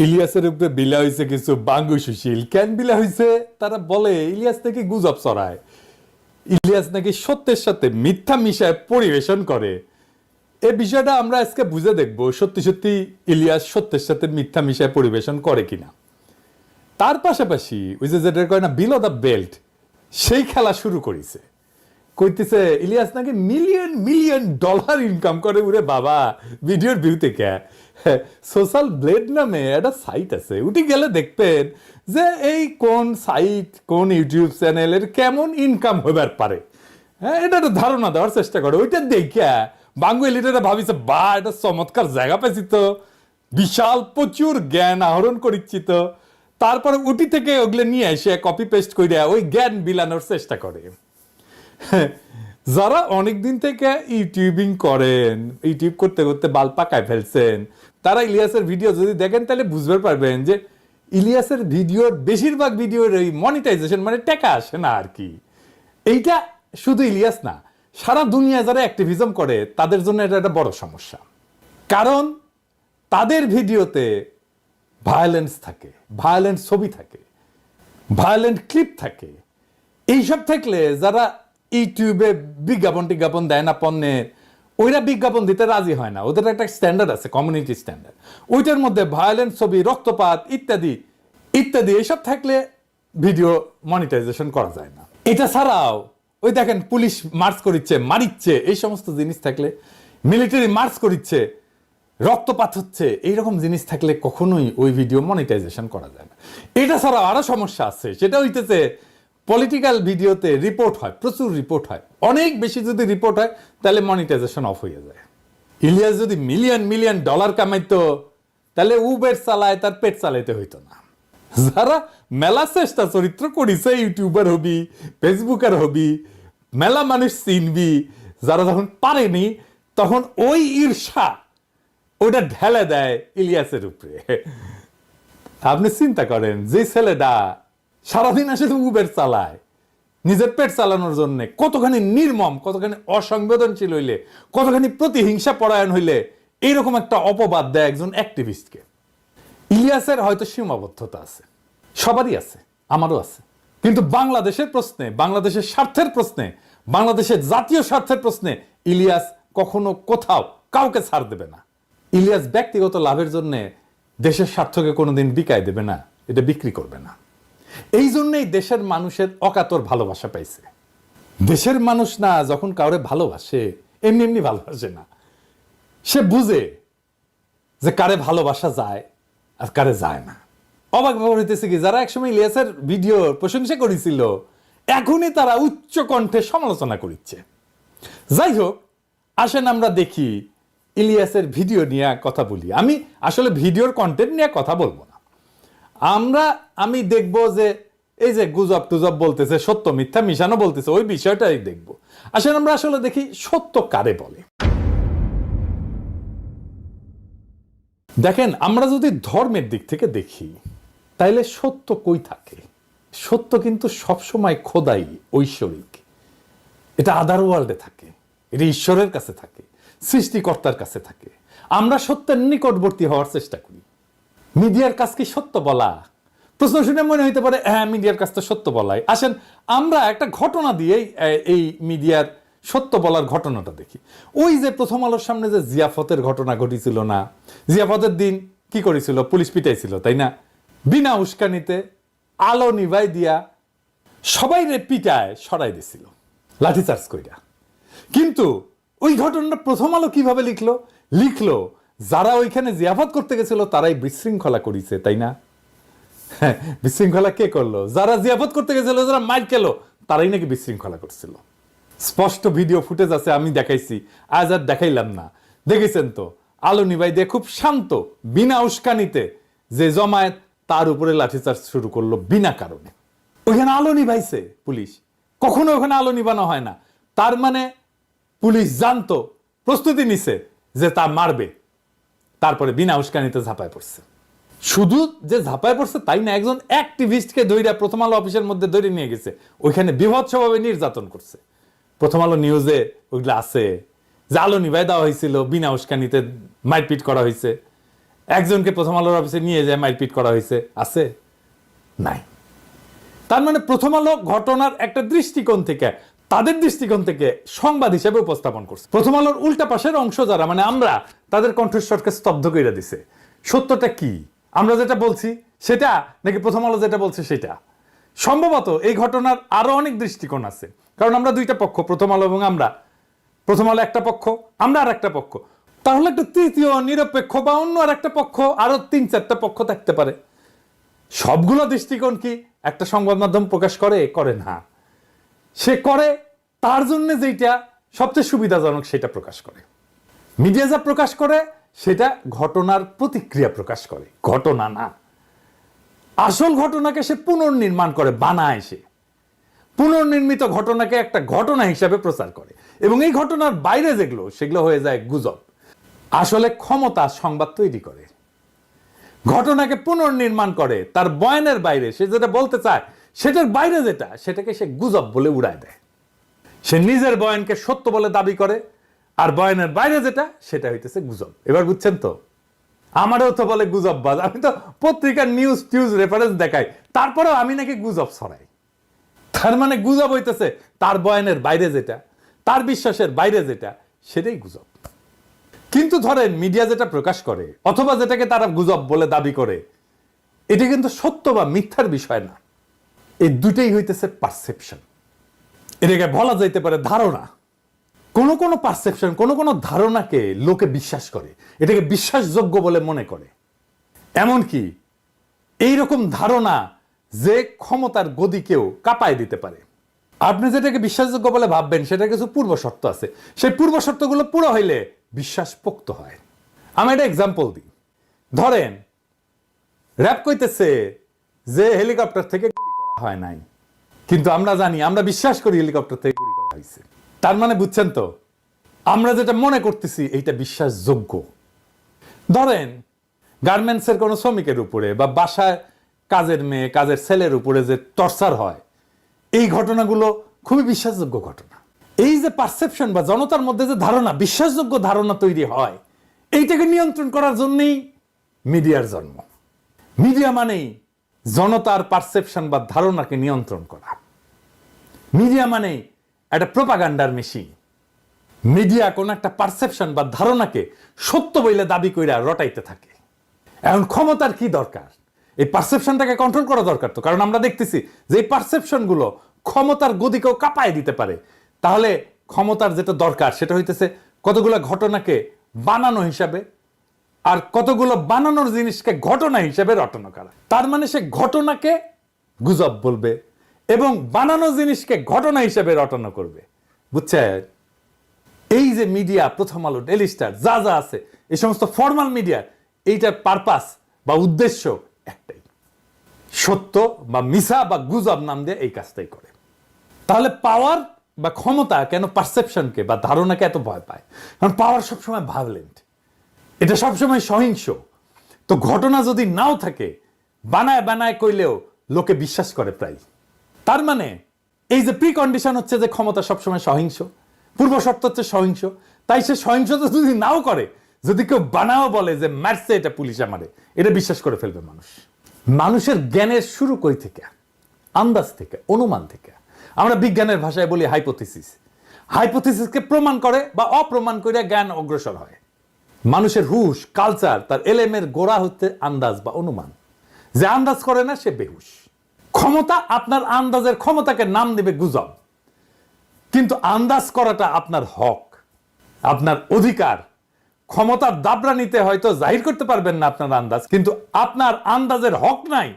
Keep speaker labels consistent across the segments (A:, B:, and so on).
A: ইলিয়াসের উপরে বিলা হয়েছে কিছু বাঙ্গু সুশীল। কেন বিলা হয়েছে? তারা বলে ইলিয়াস নাকি গুজব ছড়ায়, ইলিয়াস নাকি সত্যের সাথে মিথ্যা মিশায় পরিবেশন করে। এই বিষয়টা আমরা আজকে বুঝে দেখবো সত্যি সত্যি ইলিয়াস সত্যের সাথে মিথ্যা মিশায় পরিবেশন করে কিনা। তার পাশাপাশি ওই যে যেটা কয় না বিলো দ্য বেল্ট, সেই খেলা শুরু করেছে। কইতেছে ইলিয়াস নাকি মিলিয়ন মিলিয়ন ডলার ইনকাম করে। উরে বাবা, ভিডিওর ভিউ থেকে সোশ্যাল ব্লেড নামে একটা সাইট আছে, উঠে গেলে দেখবেন যে এই কোন সাইট কোন ইউটিউব চ্যানেলের কেমন ইনকাম হবার পারে। হ্যাঁ, এটা একটা ধারণা দেওয়ার চেষ্টা করে। ওইটা দেখে বাঙ্গু এলিটেরা ভাবিছে বা এটা চমৎকার জায়গা পেয়েছি তো, বিশাল প্রচুর জ্ঞান আহরণ করিচ্ছি তো। তারপরে উটি থেকে ওগুলো নিয়ে এসে কপি পেস্ট করে ওই জ্ঞান বিলানোর চেষ্টা করে। যারা অনেকদিন থেকে ইউটিউবিং করেন, ইউটিউব করতে করতে বাল পাকায় ফেলছেন, তারা ইলিয়াসের ভিডিও যদি দেখেন তাহলে বুঝতে পারবেন যে ইলিয়াসের ভিডিওর বেশিরভাগ ভিডিওর এই মনিটাইজেশন মানে টাকা আসে না আর কি। এইটা শুধু ইলিয়াস না, সারা দুনিয়া যারা অ্যাক্টিভিজম করে তাদের জন্য এটা একটা বড় সমস্যা। কারণ তাদের ভিডিওতে ভায়োলেন্স থাকে, ভায়োলেন্ট ছবি থাকে, ভায়োলেন্ট ক্লিপ থাকে। এইসব থাকলে যারা ইউটিউবে বিজ্ঞাপন দেয় না পণ্যের, ওইরা বিজ্ঞাপন দিতে রাজি হয় না। ওদের একটা স্ট্যান্ডার্ড আছে, কমিউনিটি স্ট্যান্ডার্ড। ওইটার মধ্যে ভায়োলেন্ট ছবি, রক্তপাত ইত্যাদি ইত্যাদি এইসব থাকলে ভিডিও মনিটাইজেশন করা যায় না। এটা ছাড়াও ওই দেখেন পুলিশ মার্চ করিচ্ছে, মারিচ্ছে, এই সমস্ত জিনিস থাকলে, মিলিটারি মার্চ করিচ্ছে, রক্তপাত হচ্ছে, এইরকম জিনিস থাকলে কখনোই ওই ভিডিও মনিটাইজেশন করা যায় না। এটা ছাড়াও আরো সমস্যা আছে, সেটা হইতেছে পলিটিক্যাল ভিডিওতে রিপোর্ট হয়, প্রচুর রিপোর্ট হয়। অনেক বেশি যদি রিপোর্ট হয় তাহলে মনিটাইজেশন অফ হয়ে যায়। ইলিয়াস যদি মিলিয়ন মিলিয়ন ডলার কামাইতো তাহলে উবের চালায়, তার পেট চালাইতে হইতো না। যারা মেলা চেষ্টা চরিত্র করিছে, ইউটিউবার হবি, ফেসবুকার হবি, মেলা মানুষ চিনবি, যারা যখন পারেনি তখন ওই ঈর্ষা ওটা ঢেলে দেয় ইলিয়াসের উপরে। আপনি চিন্তা করেন, যে ছেলেটা সারাদিন আসলে উবের চালায় নিজের পেট চালানোর জন্য, কতখানি নির্মম, কতখানি অসংবেদনশীল হইলে, কতখানি প্রতিহিংসা পরায়ণ হইলে এইরকম একটা অপবাদ দেয় একজন অ্যাক্টিভিস্টকে। ইলিয়াসের হয়তো সীমাবদ্ধতা আছে, সবারই আছে, আমারও আছে। কিন্তু বাংলাদেশের প্রশ্নে, বাংলাদেশের স্বার্থের প্রশ্নে, বাংলাদেশের জাতীয় স্বার্থের প্রশ্নে ইলিয়াস কখনো কোথাও কাউকে ছাড় দেবে না। ইলিয়াস ব্যক্তিগত লাভের জন্য দেশের স্বার্থকে কোনোদিন বিকায় দেবে না, এটা বিক্রি করবে না। এই জন্যই দেশের মানুষের অকাতর ভালোবাসা পাইছে। দেশের মানুষ না যখন কাউরে ভালোবাসে এমনি এমনি ভালোবাসে না, সে বুঝে যে কারে ভালোবাসা যায় আর কারে যায় না। অবাক ব্যাপার হইতেছে কি, যারা একসময় ইলিয়াসের ভিডিওর প্রশংসা করেছিল এখনই তারা উচ্চ কণ্ঠে সমালোচনা করছে। যাই হোক, আসেন আমরা দেখি ইলিয়াসের ভিডিও নিয়ে কথা বলি। আমি আসলে ভিডিওর কন্টেন্ট নিয়ে কথা বলবো না, আমি দেখব যে এই যে গুজব টুজব বলতেছে, সত্য মিথ্যা মিশানো বলতেছে, ওই বিষয়টাই দেখব। আসলে আমরা আসলে দেখি সত্য কারে বলে। দেখেন, আমরা যদি ধর্মের দিক থেকে দেখি তাইলে সত্য কই থাকে? সত্য কিন্তু সবসময় খোদাই, ঐশ্বরিক। এটা আদার ওয়ার্ল্ডে থাকে, এটা ঈশ্বরের কাছে থাকে, সৃষ্টিকর্তার কাছে থাকে। আমরা সত্যের নিকটবর্তী হওয়ার চেষ্টা করি। মিডিয়ার কাজ কি সত্য বলা? প্রশ্ন শুনে মনে হইতে পারে হ্যাঁ, মিডিয়ার কাজ তো সত্য বলাই। আসেন আমরা একটা ঘটনা দিয়ে এই মিডিয়ার সত্য বলার ঘটনাটা দেখি। ওই যে প্রথম আলোর সামনে যে জিয়াফতের ঘটনা ঘটেছিল না, জিয়াফতের দিন কি করেছিল? পুলিশ পিটাইছিল, তাই না? বিনা উস্কানিতে আলো নিভাই দিয়া সবাই রে পিটায় সরাই দিছিল লাঠিচার্জ কইরা। কিন্তু ওই ঘটনাটা প্রথম আলো কিভাবে লিখলো যারা ওইখানে জিয়াফত করতে গেছিল তারাই বিশৃঙ্খলা করেছে, তাই না? বিশৃঙ্খলা কে করলো? যারা জিয়াফত করতে গেছিল, যারা মাইর খেলো, তারাই নাকি বিশৃঙ্খলা করছিল। স্পষ্ট ভিডিও ফুটেজ আছে, আমি দেখাইছি, আজ আর দেখাইলাম না। দেখেছেন তো, আলো নিভাই দিয়ে খুব শান্ত, বিনা উস্কানিতে যে জমায়েত তার উপরে লাঠিচার্জ শুরু করলো বিনা কারণে। ওইখানে আলো নিভাইছে পুলিশ, কখনো ওখানে আলো নিভানো হয় না। তার মানে পুলিশ জানতো, প্রস্তুতি নিছে যে তা মারবে, তারপরে বিনা উস্কানিতে ঝাঁপায় পড়ছে। শুধু যে ঝাঁপায় পড়ছে তাই না, একজন অ্যাক্টিভিস্টকে ধইরা প্রথম আলো অফিসের মধ্যে ধরে নিয়ে গেছে, ওইখানে বিভৎসভাবে নির্যাতন করছে। প্রথম আলো নিউজে ওইগুলো আছে যে আলো নিভাই দেওয়া হয়েছিল, বিনা উস্কানিতে মারপিট করা হয়েছে। একজনকে প্রথম আলোর অফিসে নিয়ে যায় মারপিট করা হয়েছে? আছে? নাই। তার মানে প্রথম আলো ঘটনার একটা দৃষ্টিকোণ থেকে, তাদের দৃষ্টিকোণ থেকে সংবাদ হিসেবে উপস্থাপন করছে। প্রথম আলোর উল্টা পাশের অংশ যারা, মানে আমরা, তাদের কণ্ঠস্বরকে স্তব্ধ করে দিছে। সত্যটা কি? আমরা যেটা বলছি সেটা, নাকি প্রথম আলো যেটা বলছে সেটা? সম্ভবত এই ঘটনার আরো অনেক দৃষ্টিকোণ আছে, কারণ আমরা দুইটা পক্ষ, প্রথম আলো এবং আমরা। প্রথম আলো একটা পক্ষ, আমরা আর একটা পক্ষ। তাহলে একটা তৃতীয় নিরপেক্ষ বা অন্য আর একটা পক্ষ, আরো 3-4টা পক্ষ থাকতে পারে। সবগুলো দৃষ্টিকোণ কি একটা সংবাদ মাধ্যম প্রকাশ করে না। সে করে তার জন্য যেটা সবচেয়ে সুবিধাজনক সেটা প্রকাশ করে। মিডিয়া যা প্রকাশ করে সেটা ঘটনার প্রতিক্রিয়া প্রকাশ করে, ঘটনা না। আসল ঘটনাকে সে পুনর্নির্মাণ করে, বানায়। সে পুনর্নির্মিত ঘটনাকে একটা ঘটনা হিসাবে প্রচার করে, এবং এই ঘটনার বাইরে যেগুলো, সেগুলো হয়ে যায় গুজব। আসলে ক্ষমতা সংবাদ তৈরি করে, ঘটনাকে পুনর্নির্মাণ করে, তার বয়ানের বাইরে সে যেটা বলতে চায় সেটার বাইরে যেটা, সেটাকে সে গুজব বলে উড়ায় দেয়। সে নিজের বয়ানকে সত্য বলে দাবি করে, আর বয়ানের বাইরে যেটা সেটা হইতেছে গুজব। এবার বুঝছেন তো? আমারও তো বলে গুজববাজ। আমি তো পত্রিকার নিউজ টিউজ রেফারেন্স দেখাই, তারপরেও আমি নাকি গুজব ছড়াই। তার মানে গুজব হইতেছে তার বয়ানের বাইরে যেটা, তার বিশ্বাসের বাইরে যেটা, সেটাই গুজব। কিন্তু ধরেন মিডিয়া যেটা প্রকাশ করে, অথবা যেটাকে তারা গুজব বলে দাবি করে, এটা কিন্তু সত্য বা মিথ্যার বিষয় না। এই দুটেই হইতেছে পারসেপশন। এটাকে বলা যাইতে পারে ধারণা। কোনো কোনো পারসেপশন, কোনো কোনো ধারণাকে লোকে বিশ্বাস করে, এটাকে বিশ্বাসযোগ্য বলে মনে করে। এমনকি এইরকম ধারণা যে ক্ষমতার গদিকেও কাঁপায় দিতে পারে। আপনি যেটাকে বিশ্বাসযোগ্য বলে ভাববেন সেটা কিছু পূর্ব শর্ত আছে, সেই পূর্ব শর্তগুলো পুরো হইলে বিশ্বাস পোক্ত হয়। আমি একটা এক্সাম্পল দিই। ধরেন র‍্যাব কইতেছে যে হেলিকপ্টার থেকে গুলি করা হয় নাই, কিন্তু আমরা জানি, আমরা বিশ্বাস করি হেলিকপ্টার থেকে গুলি করা হয়েছে। তার মানে বুঝছেন তো, আমরা যেটা মনে করতেছি এইটা বিশ্বাসযোগ্য। ধরেন গার্মেন্টসের কোনো শ্রমিকের উপরে বা বাসায় কাজের মেয়ে, কাজের ছেলের উপরে যে টর্চার হয়, এই ঘটনাগুলো খুবই বিশ্বাসযোগ্য ঘটনা। এই যে পারসেপশন বা জনতার মধ্যে যে ধারণা, বিশ্বাসযোগ্য ধারণা তৈরি হয়, এইটাকে নিয়ন্ত্রণ করার জন্যই মিডিয়ার জন্ম। মিডিয়া মানেই জনতার পারসেপশন বা ধারণাকে নিয়ন্ত্রণ করা। মিডিয়া মানেই একটা প্রোপাগান্ডার মেশিন। মিডিয়া কোন একটা পারসেপশন বা ধারণাকে সত্য বলে দাবি কইরা রটাইতে থাকে। এখন ক্ষমতার কি দরকার? এই পারসেপশনটাকে কন্ট্রোল করা দরকার তো, কারণ আমরা দেখতেছি যে এই পারসেপশন গুলো ক্ষমতার গদিকেও কাঁপায় দিতে পারে। তাহলে ক্ষমতার যেটা দরকার সেটা হইতেছে কতগুলো ঘটনাকে বানানো হিসাবে, আর কতগুলো বানানোর জিনিসকে ঘটনা হিসেবে রটনা করা। তার মানে সে ঘটনাকে গুজব বলবে এবং বানানো জিনিসকে ঘটনা হিসেবে রটনা করবে। বুঝছেন? এই যে মিডিয়া, প্রথম আলো, ডেইলি স্টার, যা যা আছে, এই সমস্ত ফর্মাল মিডিয়া, এইটার পারপাস বা উদ্দেশ্য একটাই, সত্য বা মিছা বা গুজব নাম দিয়ে এই কাজটাই করে। তাহলে পাওয়ার বা ক্ষমতা কেন পারসেপশনকে বা ধারণাকে এত ভয় পায়? কারণ পাওয়ার সবসময় ভায়োলেন্ট, এটা সবসময় সহিংস। তো ঘটনা যদি নাও থাকে, বানায় বানায় কইলেও লোকে বিশ্বাস করে প্রায়। তার মানে এই যে প্রিকন্ডিশন হচ্ছে যে ক্ষমতা সবসময় সহিংস, পূর্ব শর্ত হচ্ছে সহিংস, তাই সে সহিংসতা যদি নাও করে, যদি কেউ বানাও বলে যে মারছে এটা পুলিশ আমারে, এটা বিশ্বাস করে ফেলবে মানুষ। মানুষের জ্ঞানের শুরু কই থেকে? আন্দাজ থেকে, অনুমান থেকে। আমরা বিজ্ঞানের ভাষায় বলি হাইপোথিসিস। হাইপোথিসিসকে প্রমাণ করে বা অপ্রমাণ করে জ্ঞান অগ্রসর হয়। মানুষের হুশ, কালচার, তার এলেমের গোড়া হচ্ছে আন্দাজ বা অনুমান। যে আন্দাজ করে না সে বেহুশ। ক্ষমতা আপনার আন্দাজের ক্ষমতাকে নাম দেবে গুজব, কিন্তু আন্দাজ করাটা আপনার হক, আপনার অধিকার। ক্ষমতার দাবরা নিতে হয়তো জাহির করতে পারবেন না আপনার আন্দাজ, কিন্তু আপনার আন্দাজের হক নাই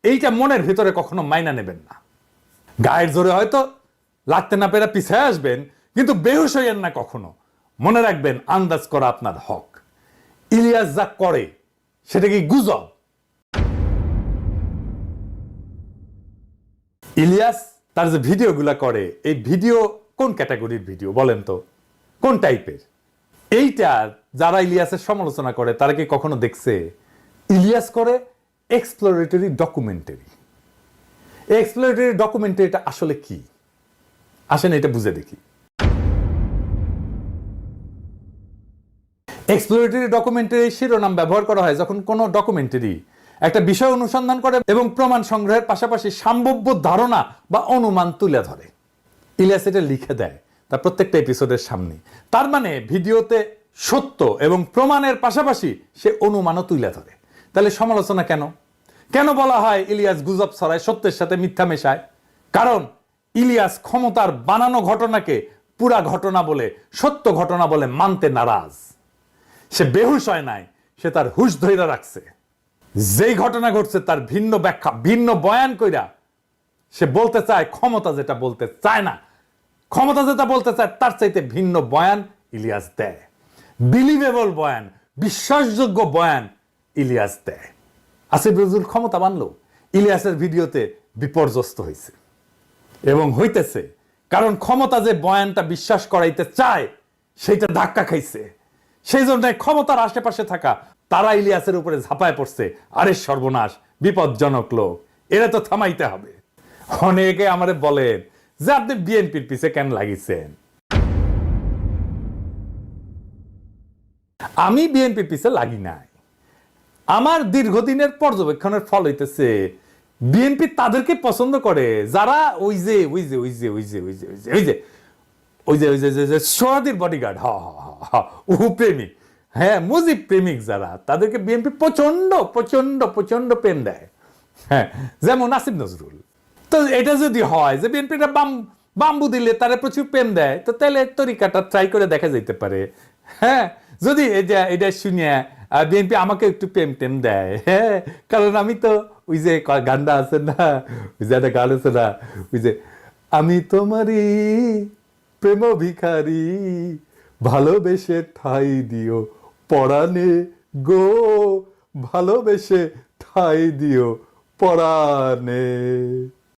A: এইটা মনের ভিতরে কখনো মাইনা নেবেন না। গায়ের জোরে হয়তো লাগতে না পেরে পিছিয়ে আসবেন, কিন্তু বেহুশ হইয়েন না কখনো। মনে রাখবেন আন্দাজ করা আপনার হক। ইলিয়াস যা করে সেটা কি গুজব? ইলিয়াস তার যে ভিডিওগুলা করে, এই ভিডিও কোন ক্যাটাগরির ভিডিও বলেন তো? কোন টাইপের? এইটা যারা ইলিয়াসের সমালোচনা করে তারা কি কখনো দেখছে? ইলিয়াস করে এক্সপ্লোরেটরি ডকুমেন্টারি। এক্সপ্লোরেটরি ডকুমেন্টারিটা আসলে কি? আসেন এটা বুঝে দেখি। এক্সপ্লোরেটরি ডকুমেন্টারি শিরোনাম ব্যবহার করা হয় যখন কোনো ডকুমেন্টারি একটা বিষয় অনুসন্ধান করে এবং প্রমাণ সংগ্রহের পাশাপাশি সম্ভাব্য ধারণা বা অনুমান তুলে ধরে। ইলিয়াস এটা লিখে দেয় তার প্রত্যেকটা এপিসোডের সামনে। তার মানে ভিডিওতে সত্য এবং প্রমাণের পাশাপাশি সে অনুমানও তুলে ধরে। তাহলে সমালোচনা কেন? কেন বলা হয় ইলিয়াস গুজব ছড়ায়, সত্যের সাথে মিথ্যা মেশায়? কারণ ইলিয়াস ক্ষমতার বানানো ঘটনাকে পুরা ঘটনা বলে, সত্য ঘটনা বলে মানতে নারাজ। সে বেহুশ হয় নাই, সে তার হুশ ধইরা রাখছে। যেই ঘটনা ঘটছে তার ভিন্ন ব্যাখ্যা, ভিন্ন বয়ান কইরা সে বলতে চায় ক্ষমতা যেটা বলতে চায় না, ক্ষমতা যেটা বলতে চায় তার চাইতে ভিন্ন বয়ান ইলিয়াস দেয়। বিলিভেবল বয়ান, বিশ্বাসযোগ্য বয়ান ইলিয়াস দেয়। আসিফ নজরুল ক্ষমতা বানলো, ইলিয়াসের ভিডিওতে বিপর্যস্ত হয়েছে এবং হইতেছে। কারণ ক্ষমতা যে বয়ানটা বিশ্বাস করাইতে চায় সেইটা ধাক্কা খাইছে। সেই জন্য ক্ষমতার আশেপাশে থাকা তারা ইলিয়াসের উপরে ঝাঁপায় পড়ছে। আরে সর্বনাশ, বিপজ্জনক লোক, এরা তো থামাইতে হবে। অনেকে আমারে বলেন যে আপনি বিএনপির পিছে কেন লাগিয়েছেন? আমি বিএনপির পিছে লাগি নাই। আমার দীর্ঘদিনের পর্যবেক্ষণের ফল হইতেছে বিএনপি তাদেরকে পছন্দ করে যারা ওই যে ওই যে ওই যে ওই যে ওই যে ওই যে ওই যে ওই যে ওই যে সোহাদির বডিগার্ড, ও প্রেমিক, হ্যাঁ মুজিব প্রেমিক যারা, তাদেরকে বিএনপি প্রচন্ড প্রচন্ড প্রচন্ড প্রেম দেয়। হ্যাঁ, যেমন আসিফ নজরুল। তো এটা যদি হয় যে বিএনপিটা বাম্বু দিলে তারা প্রচুর প্রেম দেয়, তো তাহলে তরিকাটা ট্রাই করে দেখা যেতে পারে। হ্যাঁ, যদি এটা শুনিয়ে বিএনপি আমাকে একটু প্রেম টেম দেয়, হ্যাঁ, কারণ আমি তো ওই যে গানটা আছে না, ওই যে একটা গান আছে না, ওই যে আমি তোমারই প্রেম ভিখারি, ভালোবেসে ঠাই দিও পরাণে গো, ভালোবেসে ঠাই দিও পরাণে।